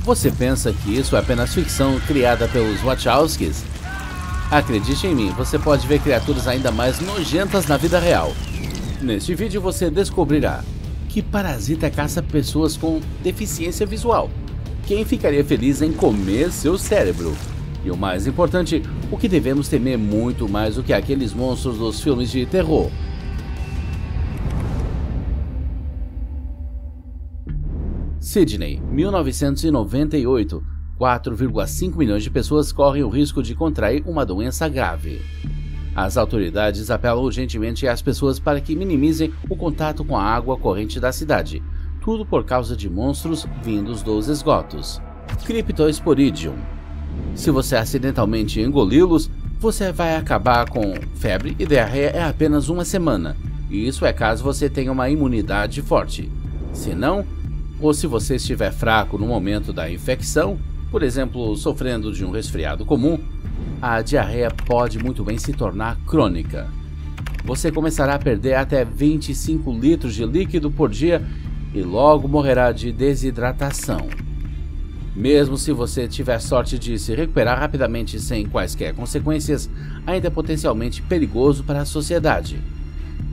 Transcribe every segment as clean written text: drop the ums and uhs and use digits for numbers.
Você pensa que isso é apenas ficção criada pelos Wachowskis? Acredite em mim, você pode ver criaturas ainda mais nojentas na vida real. Neste vídeo você descobrirá que parasita caça pessoas com deficiência visual. Quem ficaria feliz em comer seu cérebro? E o mais importante, o que devemos temer muito mais do que aqueles monstros dos filmes de terror. Sydney, 1998. 4,5 milhões de pessoas correm o risco de contrair uma doença grave. As autoridades apelam urgentemente às pessoas para que minimizem o contato com a água corrente da cidade, tudo por causa de monstros vindos dos esgotos. Cryptosporidium. Se você acidentalmente engoli-los, você vai acabar com febre e diarreia em apenas uma semana, e isso é caso você tenha uma imunidade forte. Se não, ou se você estiver fraco no momento da infecção, por exemplo, sofrendo de um resfriado comum, a diarreia pode muito bem se tornar crônica. Você começará a perder até 25 litros de líquido por dia e logo morrerá de desidratação. Mesmo se você tiver sorte de se recuperar rapidamente sem quaisquer consequências, ainda é potencialmente perigoso para a sociedade.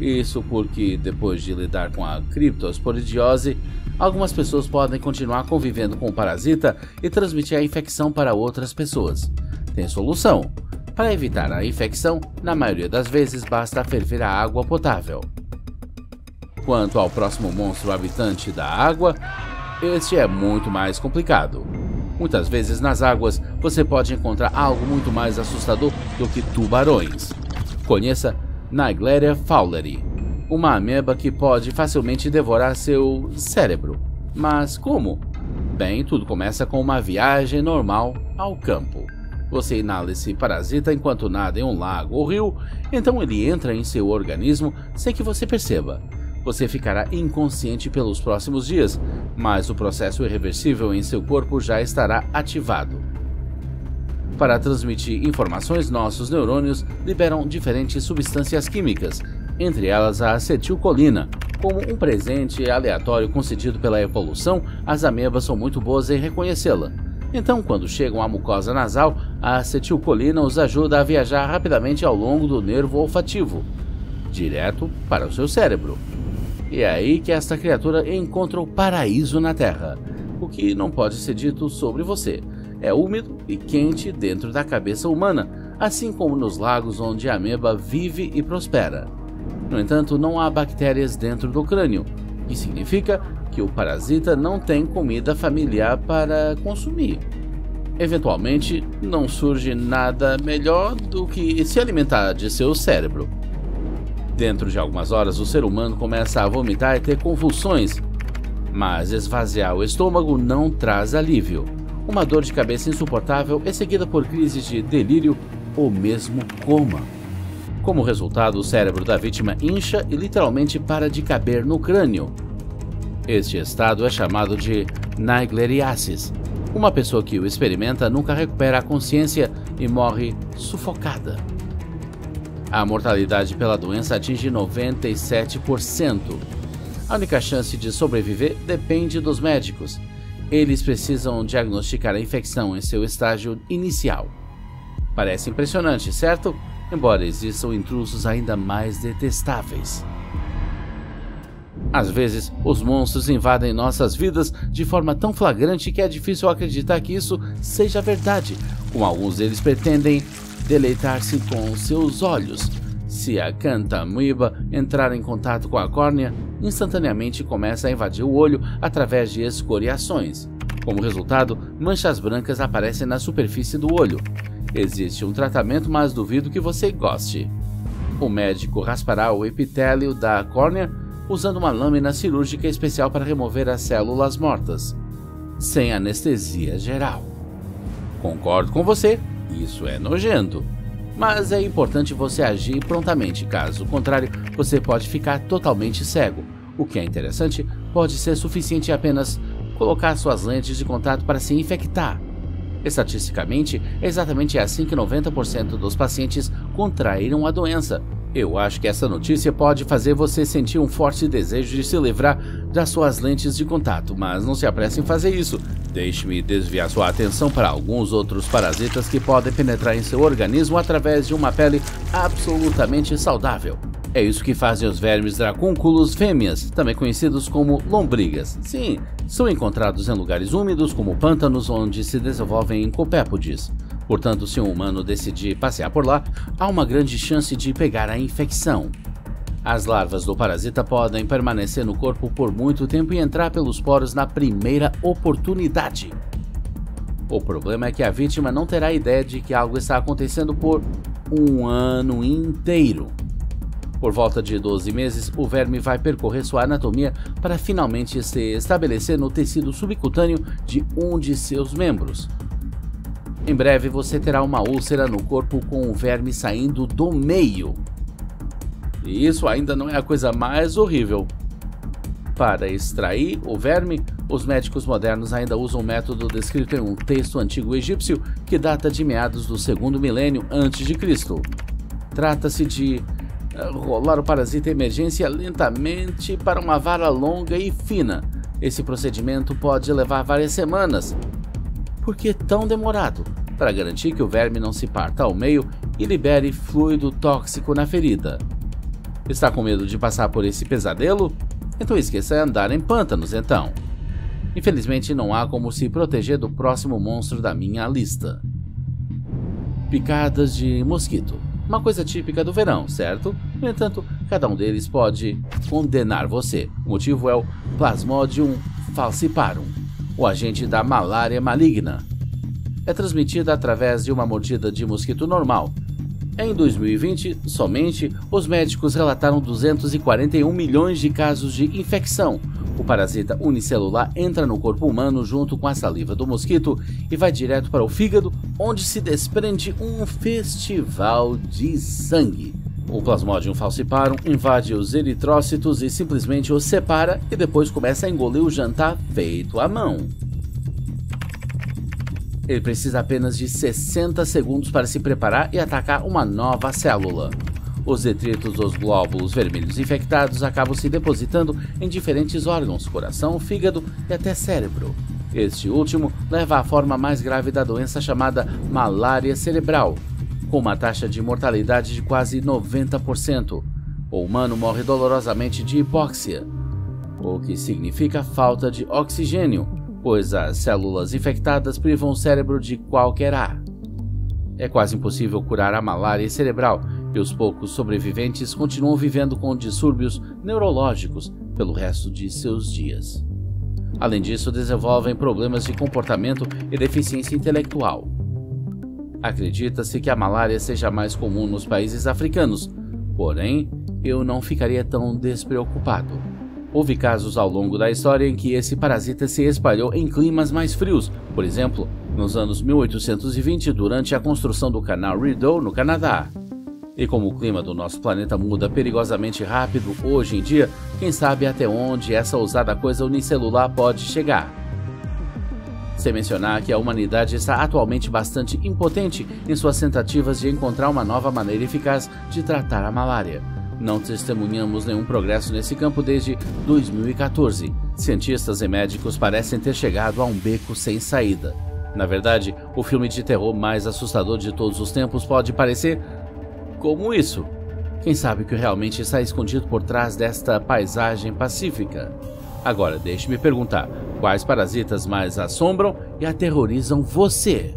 Isso porque, depois de lidar com a criptosporidiose, algumas pessoas podem continuar convivendo com o parasita e transmitir a infecção para outras pessoas. Tem solução. Para evitar a infecção, na maioria das vezes basta ferver a água potável. Quanto ao próximo monstro habitante da água, este é muito mais complicado. Muitas vezes nas águas você pode encontrar algo muito mais assustador do que tubarões. Conheça Naegleria fowleri, uma ameba que pode facilmente devorar seu cérebro. Mas como? Bem, tudo começa com uma viagem normal ao campo. Você inala esse parasita enquanto nada em um lago ou rio, então ele entra em seu organismo sem que você perceba. Você ficará inconsciente pelos próximos dias, mas o processo irreversível em seu corpo já estará ativado. Para transmitir informações, nossos neurônios liberam diferentes substâncias químicas, entre elas a acetilcolina. Como um presente aleatório concedido pela evolução, as amebas são muito boas em reconhecê-la. Então, quando chegam à mucosa nasal, a acetilcolina os ajuda a viajar rapidamente ao longo do nervo olfativo, direto para o seu cérebro. E é aí que esta criatura encontra o paraíso na Terra. O que não pode ser dito sobre você. É úmido e quente dentro da cabeça humana, assim como nos lagos onde a ameba vive e prospera. No entanto, não há bactérias dentro do crânio, o que significa que o parasita não tem comida familiar para consumir. Eventualmente, não surge nada melhor do que se alimentar de seu cérebro. Dentro de algumas horas, o ser humano começa a vomitar e ter convulsões, mas esvaziar o estômago não traz alívio. Uma dor de cabeça insuportável é seguida por crises de delírio ou mesmo coma. Como resultado, o cérebro da vítima incha e literalmente para de caber no crânio. Este estado é chamado de naegleriasis. Uma pessoa que o experimenta nunca recupera a consciência e morre sufocada. A mortalidade pela doença atinge 97%. A única chance de sobreviver depende dos médicos. Eles precisam diagnosticar a infecção em seu estágio inicial. Parece impressionante, certo? Embora existam intrusos ainda mais detestáveis. Às vezes, os monstros invadem nossas vidas de forma tão flagrante que é difícil acreditar que isso seja verdade, como alguns deles pretendem deleitar-se com seus olhos. Se a Cantamuiba entrar em contato com a córnea, instantaneamente começa a invadir o olho através de escoriações. Como resultado, manchas brancas aparecem na superfície do olho. Existe um tratamento, mas duvido que você goste. O médico raspará o epitélio da córnea usando uma lâmina cirúrgica especial para remover as células mortas, sem anestesia geral. Concordo com você, isso é nojento. Mas é importante você agir prontamente, caso contrário, você pode ficar totalmente cego. O que é interessante, pode ser suficiente apenas colocar suas lentes de contato para se infectar. Estatisticamente, é exatamente assim que 90% dos pacientes contraíram a doença. Eu acho que essa notícia pode fazer você sentir um forte desejo de se livrar das suas lentes de contato, mas não se apresse em fazer isso. Deixe-me desviar sua atenção para alguns outros parasitas que podem penetrar em seu organismo através de uma pele absolutamente saudável. É isso que fazem os vermes dracúnculos fêmeas, também conhecidos como lombrigas. Sim, são encontrados em lugares úmidos como pântanos, onde se desenvolvem em copépodes. Portanto, se um humano decidir passear por lá, há uma grande chance de pegar a infecção. As larvas do parasita podem permanecer no corpo por muito tempo e entrar pelos poros na primeira oportunidade. O problema é que a vítima não terá ideia de que algo está acontecendo por um ano inteiro. Por volta de 12 meses, o verme vai percorrer sua anatomia para finalmente se estabelecer no tecido subcutâneo de um de seus membros. Em breve você terá uma úlcera no corpo com o verme saindo do meio. E isso ainda não é a coisa mais horrível. Para extrair o verme, os médicos modernos ainda usam um método descrito em um texto antigo egípcio que data de meados do 2º milênio a.C. Trata-se de rolar o parasita em emergência lentamente para uma vara longa e fina. Esse procedimento pode levar várias semanas. Por que tão demorado? Para garantir que o verme não se parta ao meio e libere fluido tóxico na ferida. Está com medo de passar por esse pesadelo? Então esqueça andar em pântanos, então. Infelizmente não há como se proteger do próximo monstro da minha lista. Picadas de mosquito. Uma coisa típica do verão, certo? No entanto, cada um deles pode condenar você. O motivo é o Plasmodium falciparum, o agente da malária maligna. É transmitida através de uma mordida de mosquito normal. Em 2020, somente, os médicos relataram 241 milhões de casos de infecção. O parasita unicelular entra no corpo humano junto com a saliva do mosquito e vai direto para o fígado, onde se desprende um festival de sangue. O Plasmodium falciparum invade os eritrócitos e simplesmente os separa e depois começa a engolir o jantar feito à mão. Ele precisa apenas de 60 segundos para se preparar e atacar uma nova célula. Os detritos dos glóbulos vermelhos infectados acabam se depositando em diferentes órgãos, coração, fígado e até cérebro. Este último leva à forma mais grave da doença chamada malária cerebral, com uma taxa de mortalidade de quase 90%. O humano morre dolorosamente de hipóxia, o que significa falta de oxigênio, pois as células infectadas privam o cérebro de qualquer ar. É quase impossível curar a malária cerebral e os poucos sobreviventes continuam vivendo com distúrbios neurológicos pelo resto de seus dias. Além disso, desenvolvem problemas de comportamento e deficiência intelectual. Acredita-se que a malária seja mais comum nos países africanos, porém, eu não ficaria tão despreocupado. Houve casos ao longo da história em que esse parasita se espalhou em climas mais frios, por exemplo, nos anos 1820 durante a construção do canal Rideau no Canadá. E como o clima do nosso planeta muda perigosamente rápido hoje em dia, quem sabe até onde essa ousada coisa unicelular pode chegar. Sem mencionar que a humanidade está atualmente bastante impotente em suas tentativas de encontrar uma nova maneira eficaz de tratar a malária. Não testemunhamos nenhum progresso nesse campo desde 2014. Cientistas e médicos parecem ter chegado a um beco sem saída. Na verdade, o filme de terror mais assustador de todos os tempos pode parecer como isso. Quem sabe o que realmente está escondido por trás desta paisagem pacífica? Agora, deixe-me perguntar, quais parasitas mais assombram e aterrorizam você?